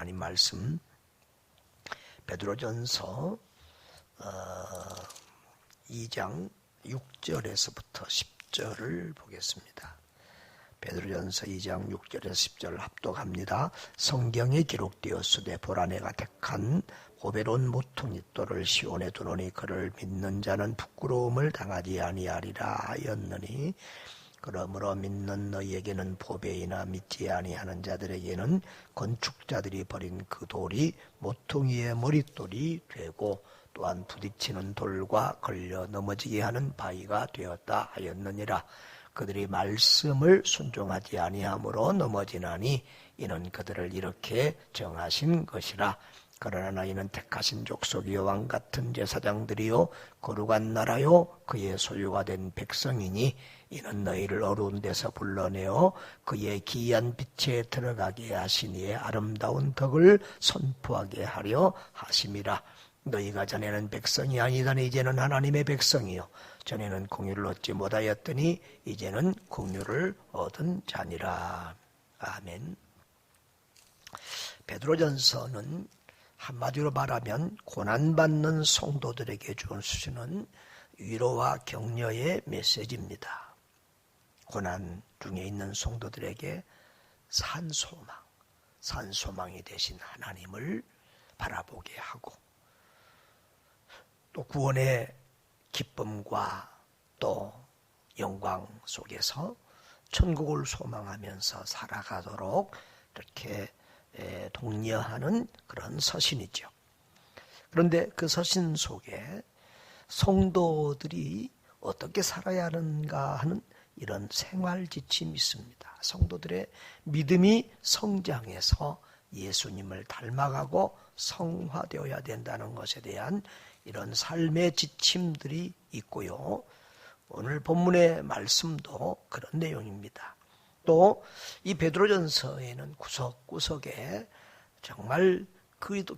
하나님 말씀 베드로전서 2장 6절에서부터 10절을 보겠습니다. 베드로전서 2장 6절에서 10절을 합독합니다. 성경에 기록되었으되 보라 내가 택한 보배로운 모퉁이돌을 시온에 두노니 그를 믿는 자는 부끄러움을 당하지 아니하리라 하였느니 그러므로 믿는 너희에게는 보배이나 믿지 아니하는 자들에게는 건축자들이 버린 그 돌이 모퉁이의 머릿돌이 되고 또한 부딪히는 돌과 걸려 넘어지게 하는 바위가 되었다 하였느니라. 그들이 말씀을 순종하지 아니함으로 넘어지나니 이는 그들을 이렇게 정하신 것이라. 그러나 너희는 택하신 족속이요 왕같은 제사장들이요 거룩한 나라요 그의 소유가 된 백성이니 이는 너희를 어두운 데서 불러내어 그의 기이한 빛에 들어가게 하시니 아름다운 덕을 선포하게 하려 하심이라. 너희가 전에는 백성이 아니다니 이제는 하나님의 백성이요 전에는 공유를 얻지 못하였더니 이제는 공유를 얻은 자니라. 아멘. 베드로전서는 한마디로 말하면 고난받는 성도들에게 주시는 위로와 격려의 메시지입니다. 고난 중에 있는 성도들에게 산소망이 되신 하나님을 바라보게 하고 또 구원의 기쁨과 또 영광 속에서 천국을 소망하면서 살아가도록 이렇게 독려하는 그런 서신이죠. 그런데 그 서신 속에 성도들이 어떻게 살아야 하는가 하는 이런 생활 지침이 있습니다. 성도들의 믿음이 성장해서 예수님을 닮아가고 성화되어야 된다는 것에 대한 이런 삶의 지침들이 있고요. 오늘 본문의 말씀도 그런 내용입니다. 또 이 베드로전서에는 구석구석에 정말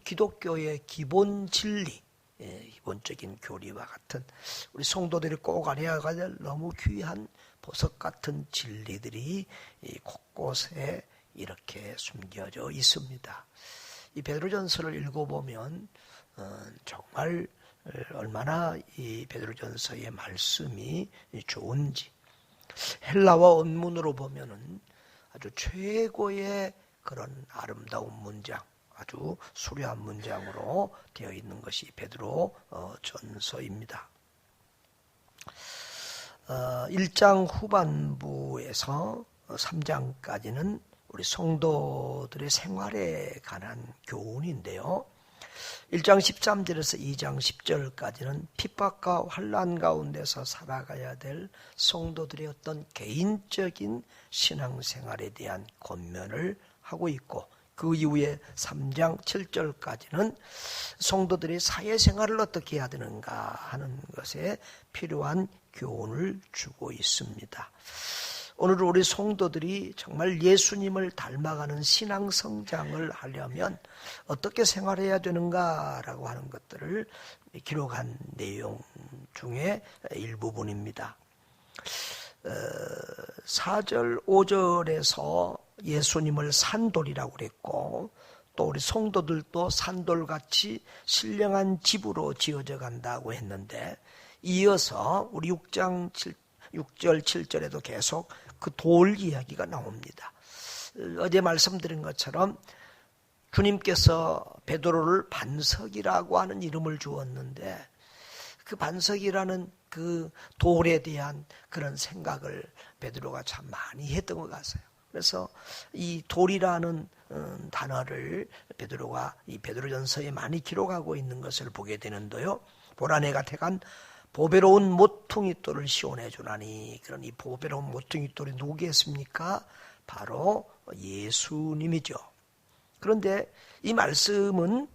기독교의 기본 진리, 기본적인 교리와 같은 우리 성도들이 꼭 알아야 할 너무 귀한 보석 같은 진리들이 곳곳에 이렇게 숨겨져 있습니다. 이 베드로전서를 읽어보면 정말 얼마나 이 베드로전서의 말씀이 좋은지 헬라어 원문으로 보면은 아주 최고의 그런 아름다운 문장, 아주 수려한 문장으로 되어 있는 것이 베드로 전서입니다. 1장 후반부에서 3장까지는 우리 성도들의 생활에 관한 교훈인데요. 1장 13절에서 2장 10절까지는 핍박과 환난 가운데서 살아가야 될 성도들의 어떤 개인적인 신앙생활에 대한 권면을 하고 있고 그 이후에 3장 7절까지는 성도들이 사회생활을 어떻게 해야 되는가 하는 것에 필요한 교훈을 주고 있습니다. 오늘 우리 성도들이 정말 예수님을 닮아가는 신앙 성장을 하려면 어떻게 생활해야 되는가라고 하는 것들을 기록한 내용 중에 일부분입니다. 4절, 5절에서 예수님을 산돌이라고 그랬고 또 우리 성도들도 산돌같이 신령한 집으로 지어져 간다고 했는데 이어서 우리 6절, 7절에도 계속 그 돌 이야기가 나옵니다. 어제 말씀드린 것처럼 주님께서 베드로를 반석이라고 하는 이름을 주었는데 그 반석이라는 그 돌에 대한 그런 생각을 베드로가 참 많이 했던 것 같아요. 그래서 이 돌이라는 단어를 베드로가 이 베드로전서에 많이 기록하고 있는 것을 보게 되는데요. 보라 내가 택한 보배로운 모퉁이돌을 시온해 주나니. 그런 이 보배로운 모퉁이돌이 누구겠습니까? 바로 예수님이죠. 그런데 이 말씀은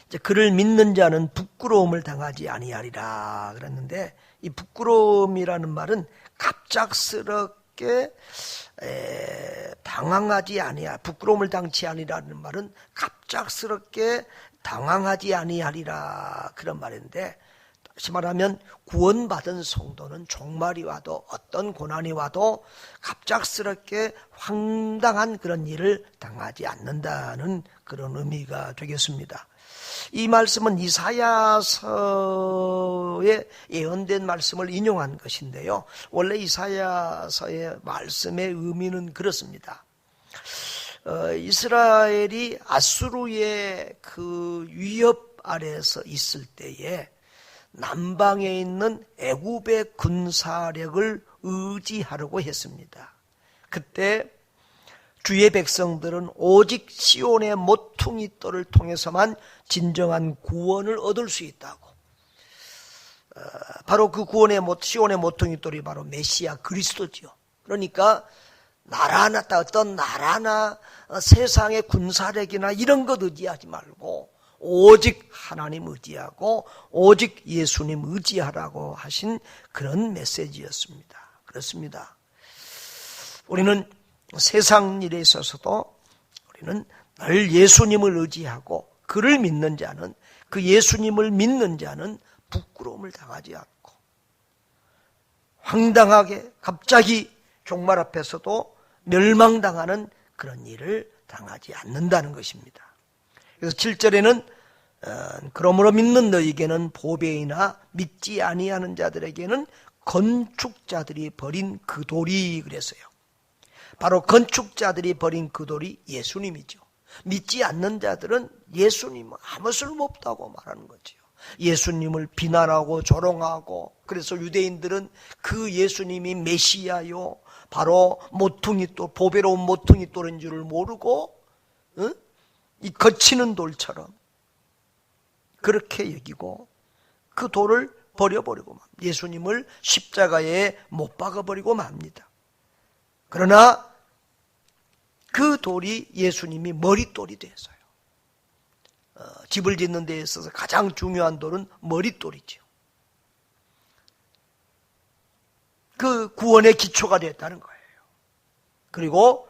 이제 그를 믿는 자는 부끄러움을 당하지 아니하리라 그랬는데 이 부끄러움이라는 말은 갑작스럽게 당황하지 아니하 부끄러움을 당치 아니라는 말은 갑작스럽게 당황하지 아니하리라 그런 말인데 다시 말하면 구원받은 성도는 종말이 와도 어떤 고난이 와도 갑작스럽게 황당한 그런 일을 당하지 않는다는 그런 의미가 되겠습니다. 이 말씀은 이사야서에 예언된 말씀을 인용한 것인데요. 원래 이사야서의 말씀의 의미는 그렇습니다. 이스라엘이 아수르의 그 위협 아래에서 있을 때에 남방에 있는 애굽의 군사력을 의지하려고 했습니다. 그때 주의 백성들은 오직 시온의 모퉁이돌을 통해서만 진정한 구원을 얻을 수 있다고. 바로 그 시온의 모퉁이돌이 바로 메시아 그리스도지요. 그러니까 나라나 어떤 나라나 세상의 군사력이나 이런 것 의지하지 말고 오직 하나님 의지하고 오직 예수님 의지하라고 하신 그런 메시지였습니다. 그렇습니다. 우리는 세상 일에 있어서도 우리는 늘 예수님을 의지하고 그를 믿는 자는, 그 예수님을 믿는 자는 부끄러움을 당하지 않고 황당하게 갑자기 종말 앞에서도 멸망당하는 그런 일을 당하지 않는다는 것입니다. 그래서 7절에는 그러므로 믿는 너희에게는 보배이나 믿지 아니하는 자들에게는 건축자들이 버린 그 돌이 그랬어요. 바로 건축자들이 버린 그 돌이 예수님이죠. 믿지 않는 자들은 예수님은 아무 쓸모없다고 말하는 거죠. 예수님을 비난하고 조롱하고, 그래서 유대인들은 그 예수님이 메시아요, 바로 모퉁이돌, 보배로운 모퉁이돌인 줄을 모르고 이 거치는 돌처럼 그렇게 여기고 그 돌을 버려버리고 예수님을 십자가에 못 박아버리고 맙니다. 그러나 그 돌이 예수님이 머릿돌이 됐어요. 집을 짓는 데 있어서 가장 중요한 돌은 머릿돌이죠. 그 구원의 기초가 됐다는 거예요. 그리고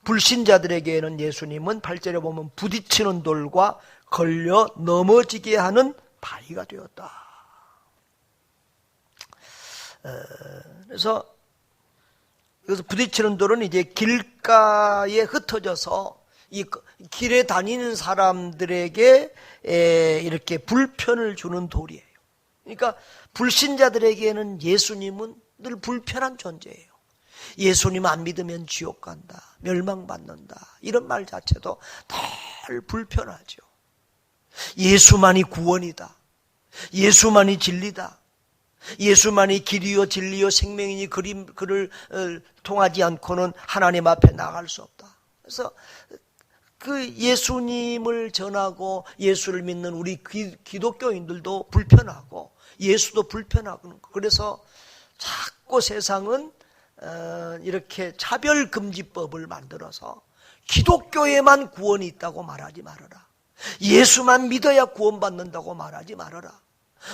불신자들에게는 예수님은 8절에 보면 부딪히는 돌과 걸려 넘어지게 하는 바위가 되었다. 그래서 여기서 부딪히는 돌은 이제 길가에 흩어져서 이 길에 다니는 사람들에게 이렇게 불편을 주는 돌이에요. 그러니까 불신자들에게는 예수님은 늘 불편한 존재예요. 예수님 안 믿으면 지옥 간다, 멸망받는다, 이런 말 자체도 늘 불편하죠. 예수만이 구원이다, 예수만이 진리다, 예수만이 길이요 진리요 생명이니 그를 통하지 않고는 하나님 앞에 나갈 수 없다. 그래서 그 예수님을 전하고 예수를 믿는 우리 기독교인들도 불편하고 예수도 불편하고, 그래서 자꾸 세상은 이렇게 차별금지법을 만들어서 기독교에만 구원이 있다고 말하지 말아라, 예수만 믿어야 구원받는다고 말하지 말아라,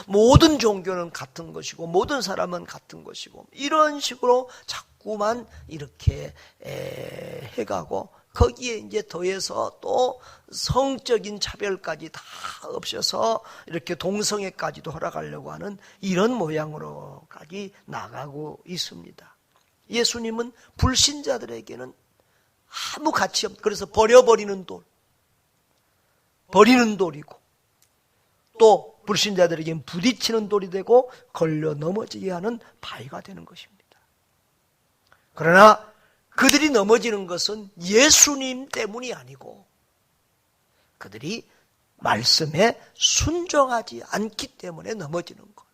모든 종교는 같은 것이고 모든 사람은 같은 것이고, 이런 식으로 자꾸만 이렇게 해가고 거기에 이제 더해서 또 성적인 차별까지 다 없어서 이렇게 동성애까지도 허락하려고 하는 이런 모양으로까지 나가고 있습니다. 예수님은 불신자들에게는 아무 가치 없고, 그래서 버려버리는 돌, 버리는 돌이고, 또 불신자들에게는 부딪히는 돌이 되고 걸려 넘어지게 하는 바위가 되는 것입니다. 그러나 그들이 넘어지는 것은 예수님 때문이 아니고 그들이 말씀에 순종하지 않기 때문에 넘어지는 것.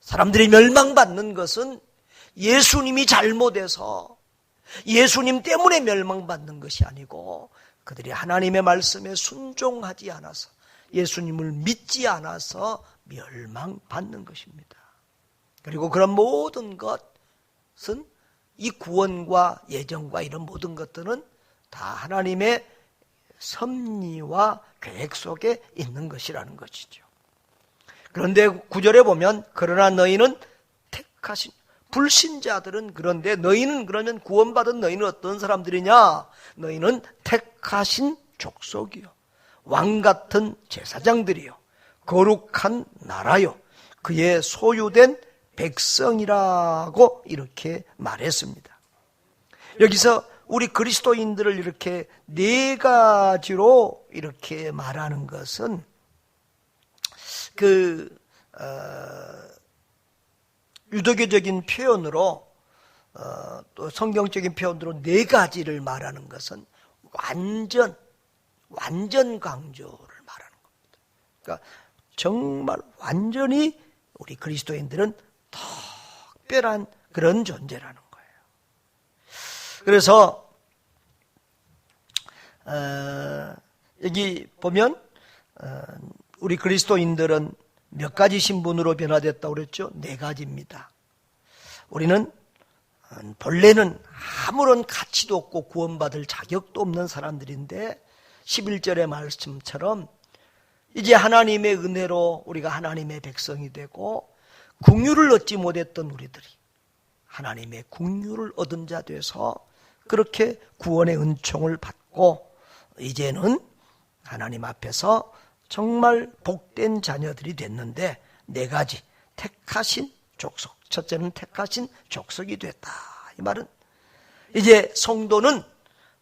사람들이 멸망받는 것은 예수님이 잘못해서 예수님 때문에 멸망받는 것이 아니고 그들이 하나님의 말씀에 순종하지 않아서, 예수님을 믿지 않아서 멸망받는 것입니다. 그리고 그런 모든 것은, 이 구원과 예정과 이런 모든 것들은 다 하나님의 섭리와 계획 속에 있는 것이라는 것이죠. 그런데 9절에 보면 그러나 너희는 택하신, 불신자들은 그런데 너희는, 그러면 구원받은 너희는 어떤 사람들이냐? 너희는 택하신 족속이요, 왕같은 제사장들이요, 거룩한 나라요, 그의 소유된 백성이라고 이렇게 말했습니다. 여기서 우리 그리스도인들을 이렇게 네 가지로 이렇게 말하는 것은 유대교적인 표현으로 또 성경적인 표현으로 네 가지를 말하는 것은 완전 강조를 말하는 겁니다. 그러니까 정말 완전히 우리 그리스도인들은 특별한 그런 존재라는 거예요. 그래서 여기 보면 우리 그리스도인들은 몇 가지 신분으로 변화됐다고 그랬죠? 네 가지입니다. 우리는 본래는 아무런 가치도 없고 구원받을 자격도 없는 사람들인데 11절의 말씀처럼 이제 하나님의 은혜로 우리가 하나님의 백성이 되고 긍휼을 얻지 못했던 우리들이 하나님의 긍휼을 얻은 자 돼서 그렇게 구원의 은총을 받고 이제는 하나님 앞에서 정말 복된 자녀들이 됐는데 네 가지 택하신 족속. 첫째는 택하신 족속이 됐다. 이 말은 이제 성도는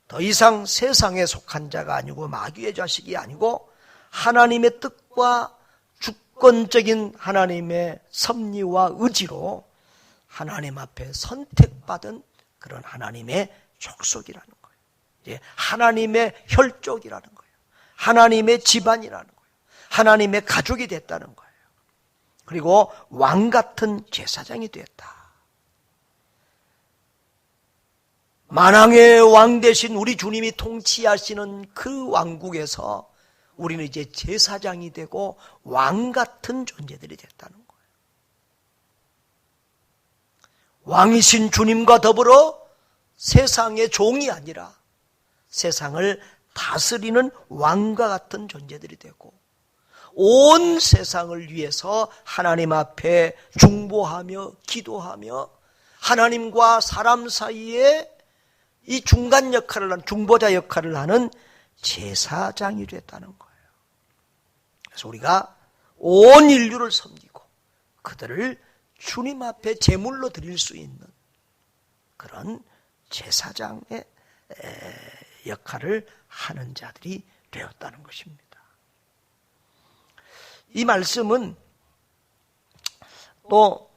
더 이상 세상에 속한 자가 아니고 마귀의 자식이 아니고 하나님의 뜻과 주권적인 하나님의 섭리와 의지로 하나님 앞에 선택받은 그런 하나님의 족속이라는 거예요. 이제 하나님의 혈족이라는 거예요. 하나님의 집안이라는 거예요. 하나님의 가족이 됐다는 거예요. 그리고 왕 같은 제사장이 되었다. 만왕의 왕 되신 우리 주님이 통치하시는 그 왕국에서 우리는 이제 제사장이 되고 왕 같은 존재들이 됐다는 거예요. 왕이신 주님과 더불어 세상의 종이 아니라 세상을 다스리는 왕과 같은 존재들이 되고 온 세상을 위해서 하나님 앞에 중보하며 기도하며 하나님과 사람 사이에 이 중간 역할을 하는 중보자 역할을 하는 제사장이 됐다는 거예요. 그래서 우리가 온 인류를 섬기고 그들을 주님 앞에 제물로 드릴 수 있는 그런 제사장의 역할을 하는 자들이 되었다는 것입니다. 이 말씀은 또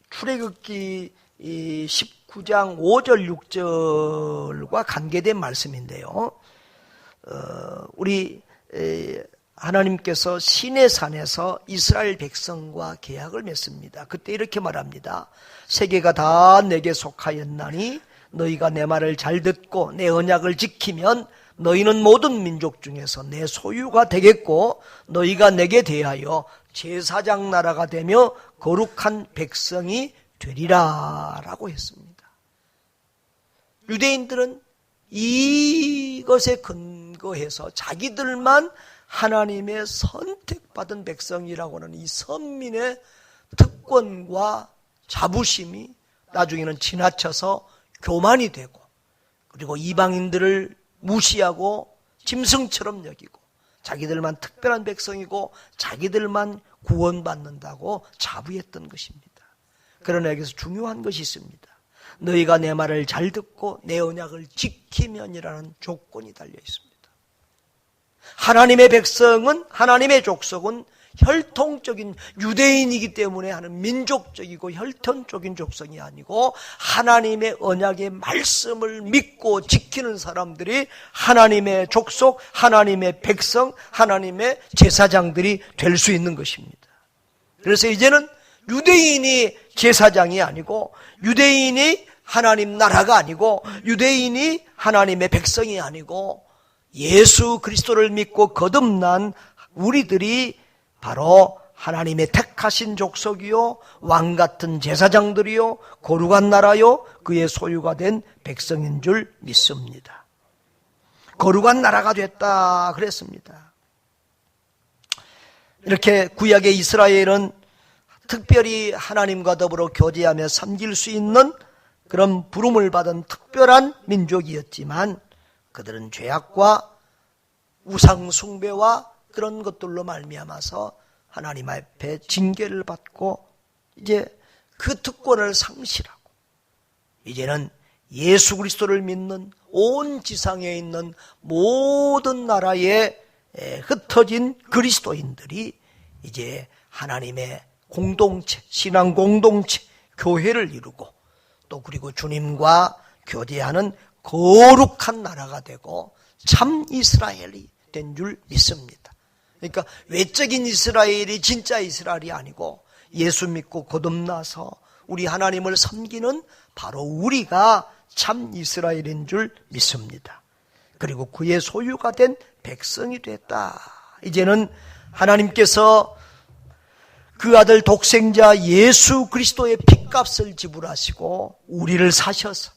출애굽기 19장 5절 6절과 관계된 말씀인데요. 우리 하나님께서 시내산에서 이스라엘 백성과 계약을 맺습니다. 그때 이렇게 말합니다. 세계가 다 내게 속하였나니 너희가 내 말을 잘 듣고 내 언약을 지키면 너희는 모든 민족 중에서 내 소유가 되겠고 너희가 내게 대하여 제사장 나라가 되며 거룩한 백성이 되리라 라고 했습니다. 유대인들은 이것에 근거해서 자기들만 하나님의 선택받은 백성이라고 하는 이 선민의 특권과 자부심이 나중에는 지나쳐서 교만이 되고 그리고 이방인들을 무시하고 짐승처럼 여기고 자기들만 특별한 백성이고 자기들만 구원받는다고 자부했던 것입니다. 그러나 여기서 중요한 것이 있습니다. 너희가 내 말을 잘 듣고 내 언약을 지키면이라는 조건이 달려 있습니다. 하나님의 백성은 하나님의 족속은 혈통적인 유대인이기 때문에 하는 민족적이고 혈통적인 족속이 아니고 하나님의 언약의 말씀을 믿고 지키는 사람들이 하나님의 족속, 하나님의 백성, 하나님의 제사장들이 될 수 있는 것입니다. 그래서 이제는 유대인이 제사장이 아니고 유대인이 하나님 나라가 아니고 유대인이 하나님의 백성이 아니고 예수 그리스도를 믿고 거듭난 우리들이 바로 하나님의 택하신 족속이요 왕같은 제사장들이요 거룩한 나라요 그의 소유가 된 백성인 줄 믿습니다. 거룩한 나라가 됐다 그랬습니다. 이렇게 구약의 이스라엘은 특별히 하나님과 더불어 교제하며 섬길 수 있는 그런 부름을 받은 특별한 민족이었지만 그들은 죄악과 우상 숭배와 그런 것들로 말미암아서 하나님 앞에 징계를 받고 이제 그 특권을 상실하고 이제는 예수 그리스도를 믿는 온 지상에 있는 모든 나라에 흩어진 그리스도인들이 이제 하나님의 공동체, 신앙 공동체, 교회를 이루고 또 그리고 주님과 교제하는 거룩한 나라가 되고 참 이스라엘이 된 줄 믿습니다. 그러니까 외적인 이스라엘이 진짜 이스라엘이 아니고 예수 믿고 거듭나서 우리 하나님을 섬기는 바로 우리가 참 이스라엘인 줄 믿습니다. 그리고 그의 소유가 된 백성이 됐다. 이제는 하나님께서 그 아들 독생자 예수 그리스도의 핏값을 지불하시고 우리를 사셔서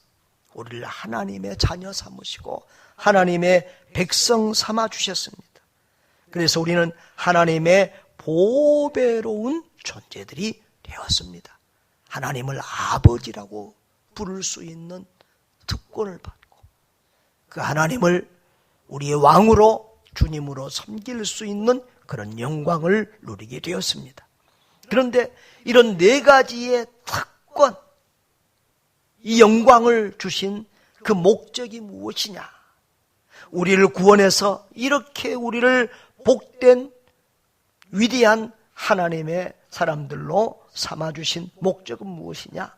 우리를 하나님의 자녀 삼으시고 하나님의 백성 삼아 주셨습니다. 그래서 우리는 하나님의 보배로운 존재들이 되었습니다. 하나님을 아버지라고 부를 수 있는 특권을 받고 그 하나님을 우리의 왕으로 주님으로 섬길 수 있는 그런 영광을 누리게 되었습니다. 그런데 이런 네 가지의 특권, 이 영광을 주신 그 목적이 무엇이냐? 우리를 구원해서 이렇게 우리를 복된 위대한 하나님의 사람들로 삼아주신 목적은 무엇이냐?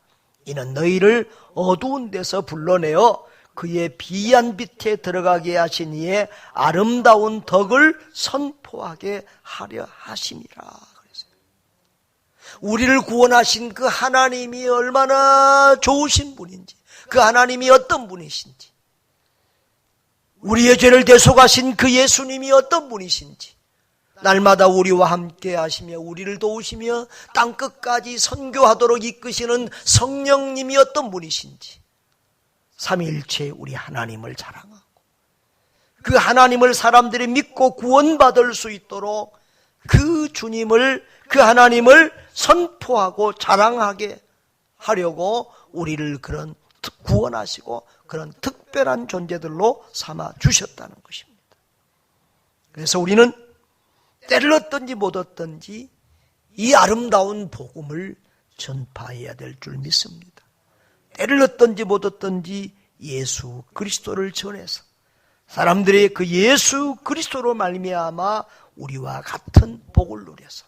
이는 너희를 어두운 데서 불러내어 그의 비한 빛에 들어가게 하신 이의 아름다운 덕을 선포하게 하려 하심이라. 그랬어요. 우리를 구원하신 그 하나님이 얼마나 좋으신 분인지, 그 하나님이 어떤 분이신지, 우리의 죄를 대속하신 그 예수님이 어떤 분이신지, 날마다 우리와 함께 하시며 우리를 도우시며 땅끝까지 선교하도록 이끄시는 성령님이 어떤 분이신지, 삼위일체 우리 하나님을 자랑하고 그 하나님을 사람들이 믿고 구원받을 수 있도록 그 주님을, 그 하나님을 선포하고 자랑하게 하려고 우리를 그런 구원하시고 그런 특별한 존재들로 삼아 주셨다는 것입니다. 그래서 우리는 때를 얻든지 못 얻든지 이 아름다운 복음을 전파해야 될 줄 믿습니다. 때를 얻든지 못 얻든지 예수 그리스도를 전해서 사람들이 그 예수 그리스도로 말미암아 우리와 같은 복을 누려서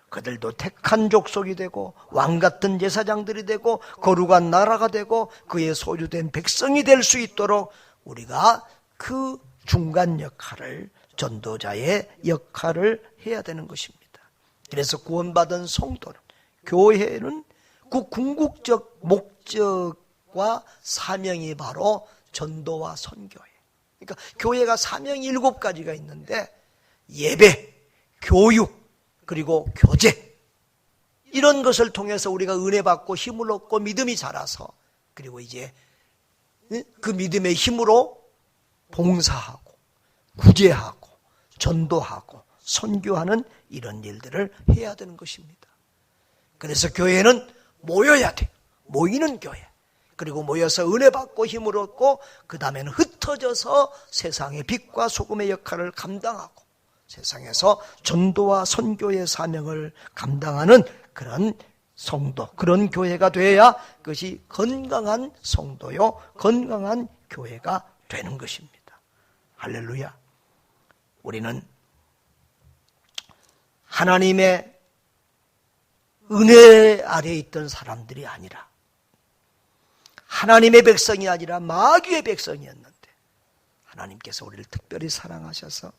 그들도 택한 족속이 되고 왕같은 제사장들이 되고 거룩한 나라가 되고 그의 소유된 백성이 될 수 있도록 우리가 그 중간 역할을, 전도자의 역할을 해야 되는 것입니다. 그래서 구원받은 성도는, 교회는 그 궁극적 목적과 사명이 바로 전도와 선교예요. 그러니까 교회가 사명이 7가지가 있는데 예배, 교육, 그리고 교제, 이런 것을 통해서 우리가 은혜 받고 힘을 얻고 믿음이 자라서 그리고 이제 그 믿음의 힘으로 봉사하고 구제하고 전도하고 선교하는 이런 일들을 해야 되는 것입니다. 그래서 교회는 모여야 돼. 모이는 교회. 그리고 모여서 은혜 받고 힘을 얻고 그 다음에는 흩어져서 세상의 빛과 소금의 역할을 감당하고 세상에서 전도와 선교의 사명을 감당하는 그런 성도, 그런 교회가 되어야 그것이 건강한 성도요, 건강한 교회가 되는 것입니다. 할렐루야. 우리는 하나님의 은혜 아래에 있던 사람들이 아니라 하나님의 백성이 아니라 마귀의 백성이었는데 하나님께서 우리를 특별히 사랑하셔서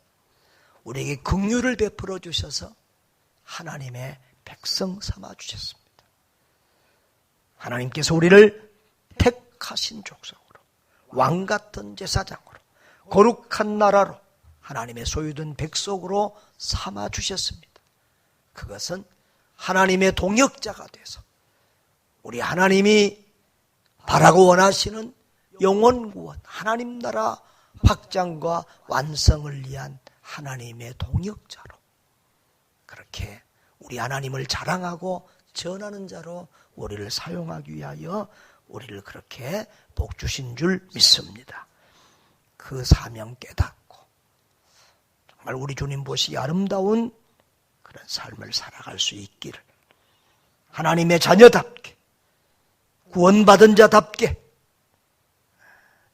우리에게 긍휼을 베풀어 주셔서 하나님의 백성 삼아 주셨습니다. 하나님께서 우리를 택하신 족속으로, 왕같은 제사장으로, 거룩한 나라로, 하나님의 소유된 백성으로 삼아 주셨습니다. 그것은 하나님의 동역자가 돼서 우리 하나님이 바라고 원하시는 영원 구원, 하나님 나라 확장과 완성을 위한 하나님의 동역자로 그렇게 우리 하나님을 자랑하고 전하는 자로 우리를 사용하기 위하여 우리를 그렇게 복 주신 줄 믿습니다. 그 사명 깨닫고 정말 우리 주님 보시기 아름다운 그런 삶을 살아갈 수 있기를, 하나님의 자녀답게, 구원받은 자답게,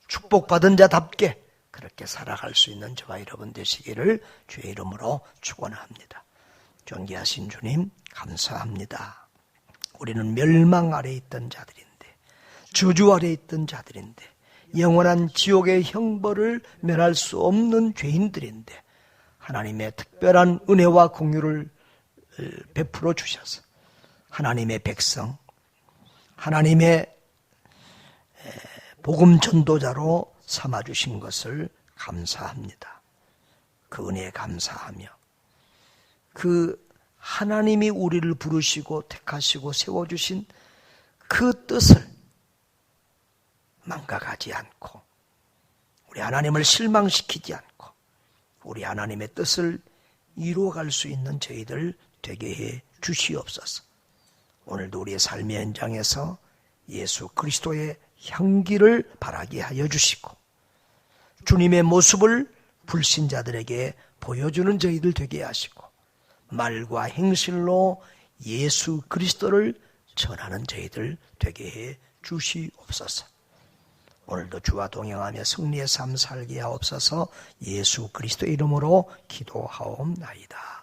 축복받은 자답게 그렇게 살아갈 수 있는 저와 여러분 되시기를 주의 이름으로 축원합니다. 존귀하신 주님 감사합니다. 우리는 멸망 아래 있던 자들인데, 저주 아래 있던 자들인데, 영원한 지옥의 형벌을 면할 수 없는 죄인들인데 하나님의 특별한 은혜와 공유를 베풀어 주셔서 하나님의 백성, 하나님의 복음 전도자로 삼아주신 것을 감사합니다. 그 은혜에 감사하며 그 하나님이 우리를 부르시고 택하시고 세워주신 그 뜻을 망각하지 않고, 우리 하나님을 실망시키지 않고 우리 하나님의 뜻을 이루어갈 수 있는 저희들 되게 해 주시옵소서. 오늘도 우리의 삶의 현장에서 예수 그리스도의 향기를 바라게 하여 주시고, 주님의 모습을 불신자들에게 보여주는 저희들 되게 하시고, 말과 행실로 예수 그리스도를 전하는 저희들 되게 해 주시옵소서. 오늘도 주와 동행하며 승리의 삶 살게 하옵소서. 예수 그리스도 이름으로 기도하옵나이다.